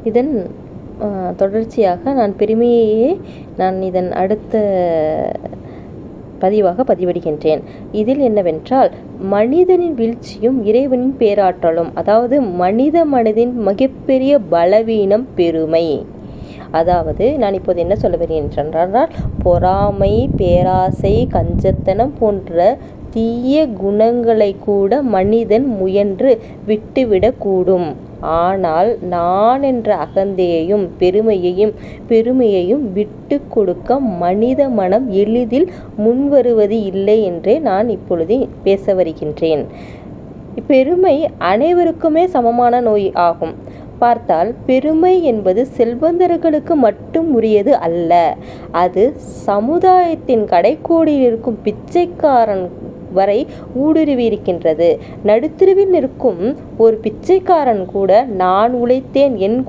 இதன் தொடர்ச்சியாக நான் பெருமையையே இதன் அடுத்த பதிவாக பதிவிடுகின்றேன். இதில் என்னவென்றால், மனிதனின் வீழ்ச்சியும் இறைவனின் பேராற்றலும். அதாவது மனித மனதின் மிகப்பெரிய பலவீனம் பெருமை. அதாவது நான் இப்போது என்ன சொல்ல வருகிறேன் என்றால், பொறாமை, பேராசை, கஞ்சத்தனம் போன்ற தீய குணங்களை கூட மனிதன் முயன்று விட்டுவிடக்கூடும். ஆனால் நான் என்ற அகந்தையையும் பெருமையையும் விட்டு கொடுக்க மனித மனம் எளிதில் முன்வருவது இல்லை என்றே நான் இப்பொழுது பேச வருகின்றேன். பெருமை அனைவருக்குமே சமமான நோய் ஆகும். பார்த்தால் பெருமை என்பது செல்வந்தர்களுக்கு மட்டும் உரியது அல்ல. அது சமுதாயத்தின் கடைக்கோடியில் இருக்கும் பிச்சைக்காரன் வரை ஊடுருவி இருக்கின்றது. நடுத்தெருவில் நிற்கும் ஒரு பிச்சைக்காரன் கூட நான் உழைத்தேன், என்